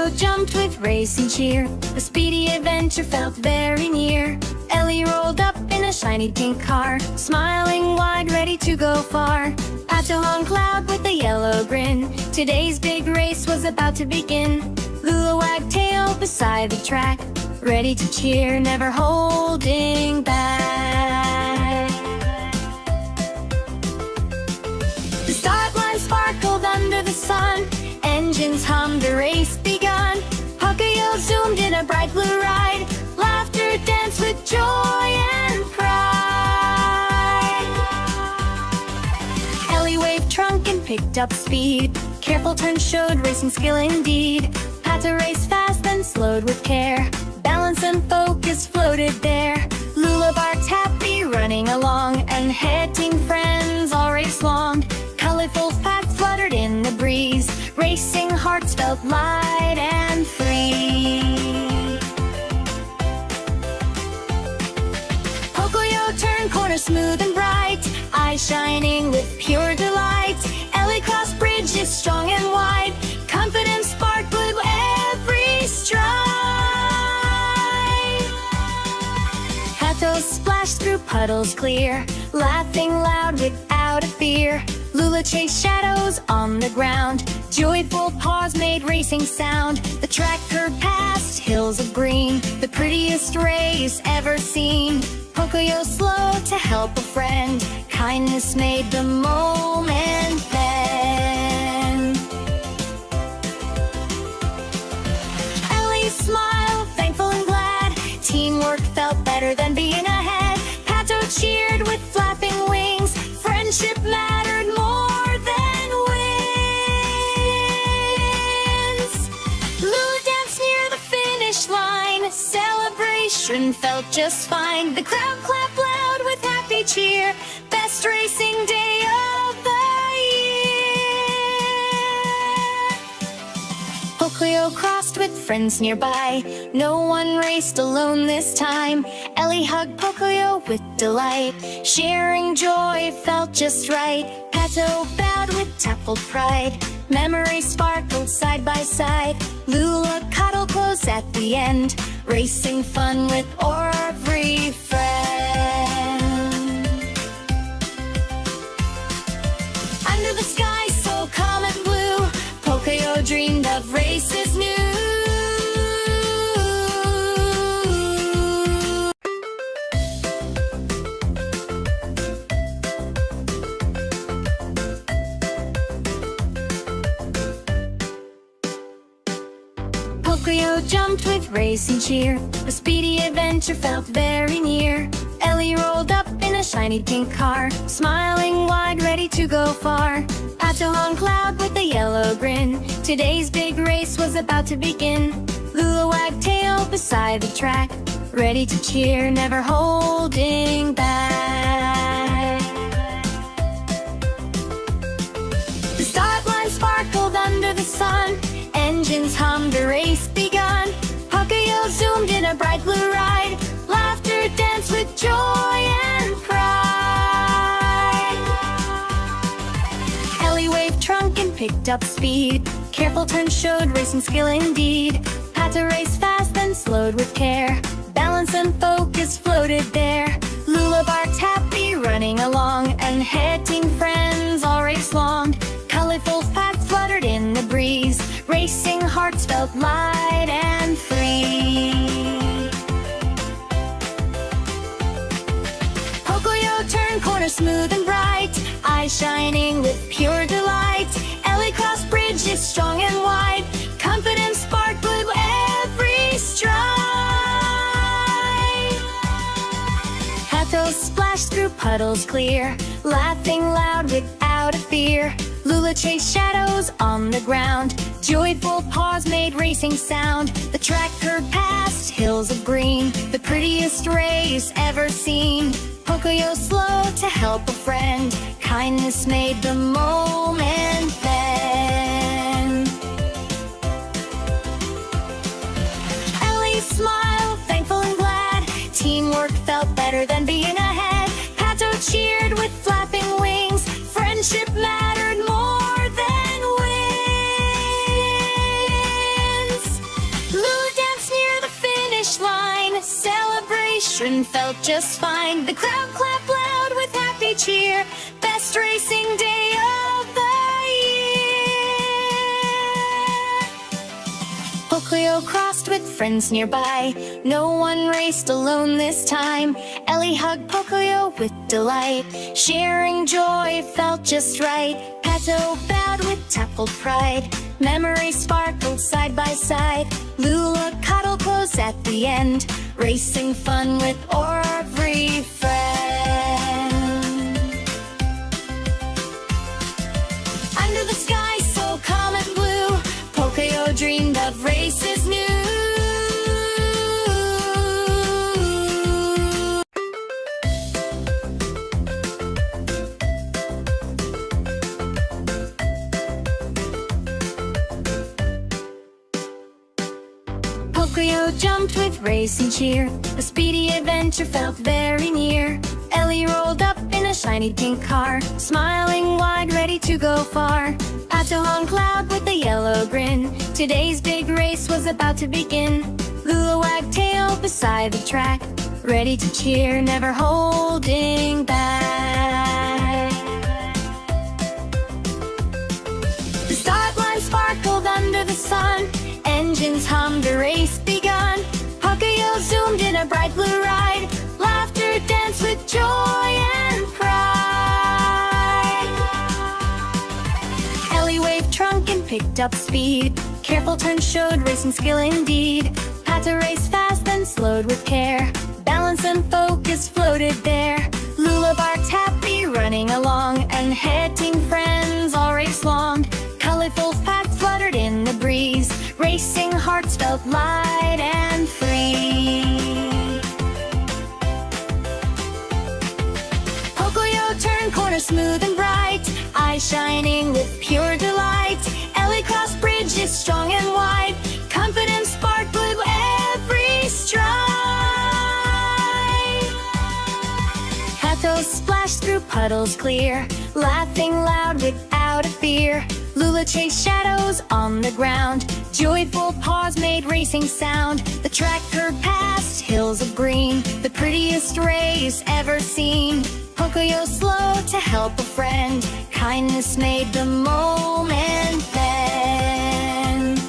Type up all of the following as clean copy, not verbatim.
Pocoyo jumped with racing cheer. The speedy adventure felt very near. Ellie rolled up in a shiny pink car, smiling wide, ready to go far. Pato on cloud with a yellow grin. Today's big race was about to begin. Lula wagged tail beside the track, ready to cheer, never holding back. The start line sparkled under the sun. Engines hummed, the race begun. Pocoyo zoomed in a bright blue ride. Laughter danced with joy and pride. Ellie waved trunk and picked up speed. Careful turns showed racing skill indeed. Pato raced fast, then slowed with care. Balance and focus floated there. Lula barked happy, running along, and heading friends all race long. Colorful facts fluttered in the breeze. Racing hearts felt light and free. Pocoyo turned corner smooth and bright, eyes shining with pure delight. Ellie crossed bridges strong and wide. Confidence sparked with every stride. Pato splashed through puddles clear, laughing loud without a fear. Lula chased shadows on the ground. Joyful paws made racing sound. The track curved past hills of green, the prettiest race ever seen. Pocoyo slow to help a friend. Kindness made the moment then. Ellie smiled, thankful and glad. Teamwork felt better than being ahead. Pato cheered with flapping wings. Friendship mattered more than wins. Lula danced near the finish line. Celebration felt just fine. The crowd clapped loud with happy cheer. Best racing day of the year. Pocoyo crossed with friends nearby. No one raced alone this time. Ellie hugged Pocoyo with delight. Sharing joy felt just right. Pato bowed with dappled pride. Memories sparkled side by side. Lula cuddled close at the end. Racing fun with every friend. Under the sky so calm and blue, Pocoyo dreamed of races new. Pocoyo jumped with racing cheer. The speedy adventure felt very near. Ellie rolled up in a shiny pink car, smiling wide, ready to go far. Pato on cloud with a yellow grin. Today's big race was about to begin. Lula wagged tail beside the track, ready to cheer, never holding back. The start line sparkled under the sun. Engines hummed, the race begun. Pocoyo zoomed in a bright blue ride. Laughter danced with joy and pride. Ellie waved trunk and picked up speed. Careful turns showed racing skill indeed. Pato raced fast, then slowed with care. Balance and focus floated there. Lula barked happy, running along, and heading friends all race long. Colorful facts fluttered in the breeze. Racing hearts felt light and free. Pocoyo turned corner smooth and bright, eyes shining with pure delight. Ellie crossed bridges strong and wide. Confidence sparked with every stride. Pato splashed through puddles clear, laughing loud without a fear. Lula chased shadows on the ground. Joyful paws made racing sound. The track curved past hills of green, the prettiest race ever seen. Pocoyo slow to help a friend. Kindness made the moment then. Ellie smiled, thankful and glad. Teamwork felt better than being ahead. Pato cheered with flapping wings. Friendship mattered more than wins. Celebration felt just fine. The crowd clapped loud with happy cheer. Best racing day of the year. Pocoyo crossed with friends nearby. No one raced alone this time. Ellie hugged Pocoyo with delight. Sharing joy felt just right. Pato bowed with tackled pride. Memories sparkled side by side. Lula cuddled close at the end. Racing fun with every friend. Under the sky so calm and blue, Pocoyo dreamed of races new. Pocoyo jumped with racing cheer. The speedy adventure felt very near. Ellie rolled up in a shiny pink car, smiling wide, ready to go far. Pato hung cloud with a yellow grin. Today's big race was about to begin. Lula wagged tail beside the track, ready to cheer, never holding back. The start line sparkled under the sun. Engines hummed, a race begun. Pocoyo zoomed in a bright blue ride. Laughter danced with joy and pride. Ellie waved trunk and picked up speed. Careful turns showed racing skill indeed. Pato raced fast then slowed with care. Balance and focus floated there. Lula barked happy, running along. And heading friends all race long. Colorful paths fluttered in the breeze. Racing hearts felt light and free. Pocoyo turned corner smooth and bright, eyes shining with pure delight. Ellie crossed bridges strong and wide, confidence sparkled every stride. Pato splashed through puddles clear, laughing loud without a fear. Lula chased shadows on the ground. Joyful paws made racing sound. The track curved past hills of green, the prettiest race ever seen. Pocoyo slow to help a friend. Kindness made the moment bend.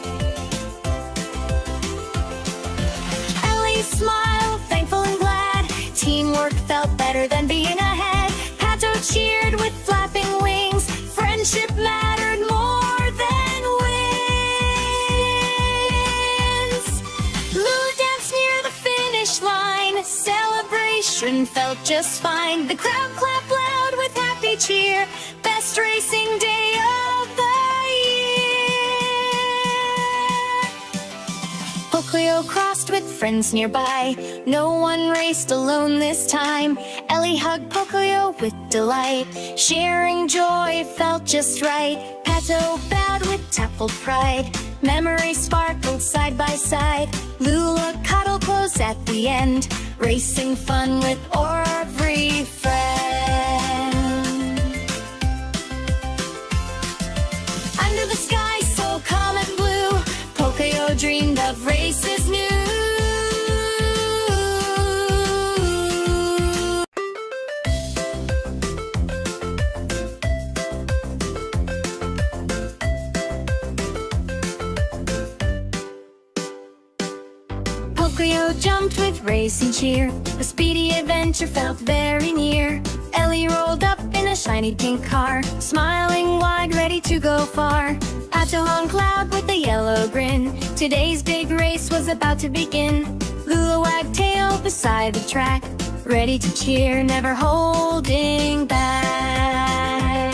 Ellie smiled, thankful and glad. Teamwork felt better than being ahead. Pato cheered with flapping wings. Friendship mattered more than wins. Lula danced near the finish line. Celebration felt just fine. The crowd clapped loud with happy cheer. Best racing day of the year. Pocoyo crossed with friends nearby. No one raced alone this time. Ellie hugged Pocoyo with delight. Sharing joy felt just right. Pato bowed with tackled pride. Memories sparkled side by side. Lula cuddled close at the end. Racing fun with every friend. Under the sky so calm and blue, Pocoyo dreamed of races new. Pocoyo jumped with racing cheer. The speedy adventure felt very near. Ellie rolled up in a shiny pink car, smiling wide, ready to go far. Pato hung cloud with a yellow grin. Today's big race was about to begin. Lula wagged tail beside the track, ready to cheer, never holding back.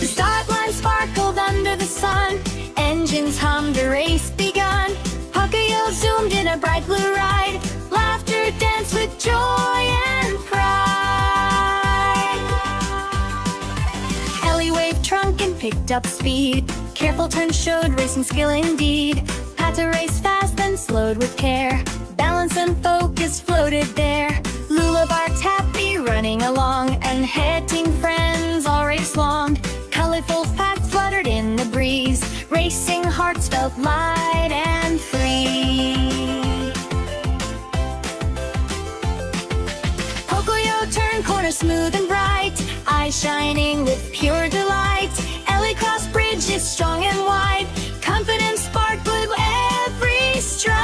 The start line sparkled under the sun. Engines hummed, a race begun. Pocoyo zoomed in a bright blue ride. Laughter danced with joy and pride. Ellie waved trunk and picked up speed. Careful turns showed racing skill indeed. Pato raced fast then slowed with care. Balance and focus floated there. Lula barked happy, running along. And heading friends all race long. Colorful paths fluttered in the breeze. Racing hearts felt light and free. corner smooth and bright, eyes shining with pure delight. Ellie crossed bridges strong and wide, confidence sparked with every stride.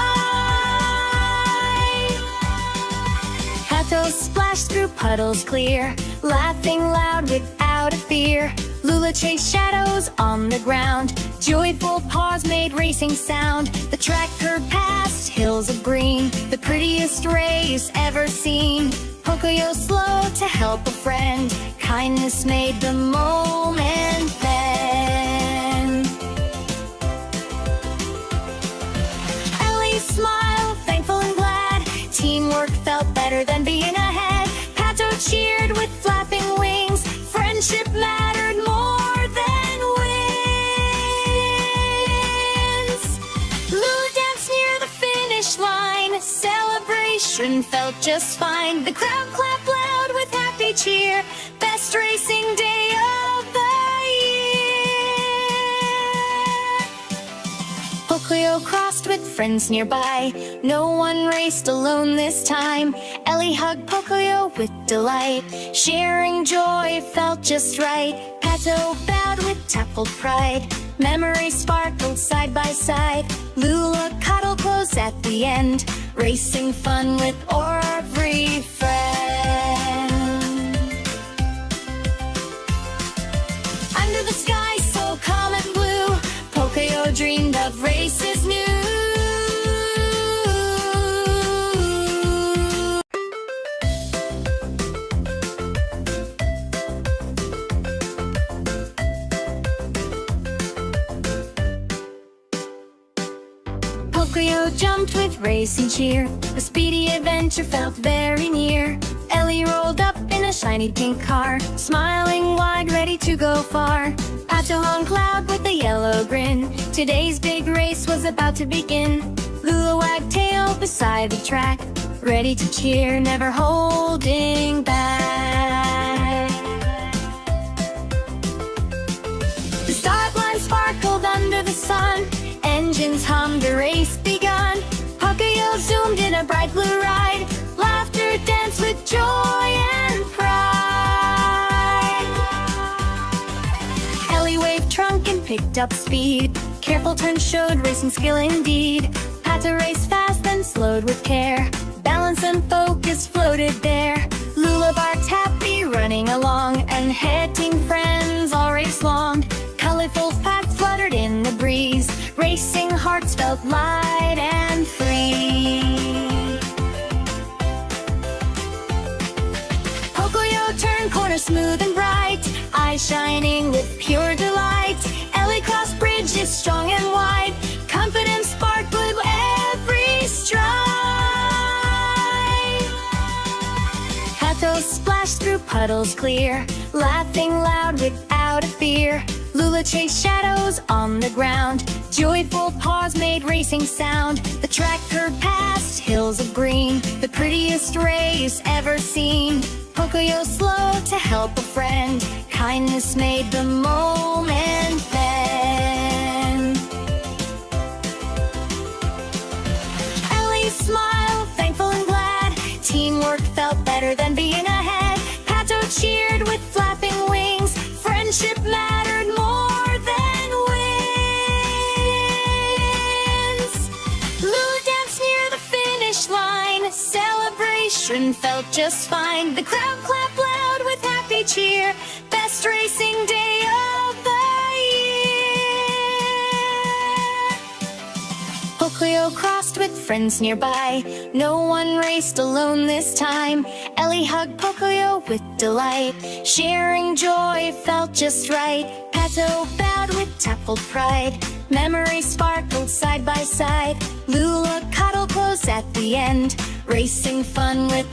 Patos splashed through puddles clear, laughing loud without a fear. Lula chased shadows on the ground, joyful paws made racing sound. The track curved past hills of green, the prettiest race ever seen. Pocoyo slow to help a friend, kindness made the moment bend. Ellie smiled, thankful and glad, teamwork felt better than being ahead. Pato cheered with flapping wings, friendship mattered more than wins. Lula danced near the finish line, celebration felt just fine. The crowd clapped loud with happy cheer, best racing day of the year. Pocoyo crossed with friends nearby, no one raced alone this time. Ellie hugged Pocoyo with delight, sharing joy felt just right. Pato bowed with tactful pride, memories sparkled side by side. Lula cuddled close at the end, racing fun with every friend. Under the sky so calm and blue, Pocoyo dreamed of races new. Pocoyo jumped with racing cheer, a speedy adventure felt very near. Ellie rolled up in a shiny pink car, smiling wide, ready to go far. Pato hung cloud with a yellow grin, today's big race was about to begin. Lula wagged tail beside the track, ready to cheer, never holding back. The start line sparkled under the sun, engines hummed, a race begun. Pocoyo zoomed in a bright blue ride, laughter danced with joy and pride. Ellie waved trunk and picked up speed, careful turns showed racing skill indeed. Pato raced fast then slowed with care, balance and focus floated there. Lula barked happy, running along, and heading friends all race long. Colorful paths fluttered in the breeze, racing hearts felt light and free. Pocoyo turned corner smooth and bright, eyes shining with pure delight. Ellie crossed bridges strong and wide, confidence sparked with every stride. Patos splashed through puddles clear, laughing loud without a fear. Lula chased shadows on the ground, joyful paws made racing sound. The track curved past hills of green, the prettiest race ever seen. Pocoyo slow to help a friend, kindness made the moment bend. Ellie smiled, thankful and glad, teamwork felt better than being ahead. Pato cheered with flapping wings, friendship mattered more than wins. Lula danced near the finish line, celebration felt just fine. The crowd clapped loud with happy cheer, best racing day of the year. Pocoyo crossed with friends nearby, no one raced alone this time. Ellie hugged Pocoyo with delight, sharing joy felt just right. Pato bowed with tactful pride, memories sparkled side by side. Lula cuddled close at the end, racing fun with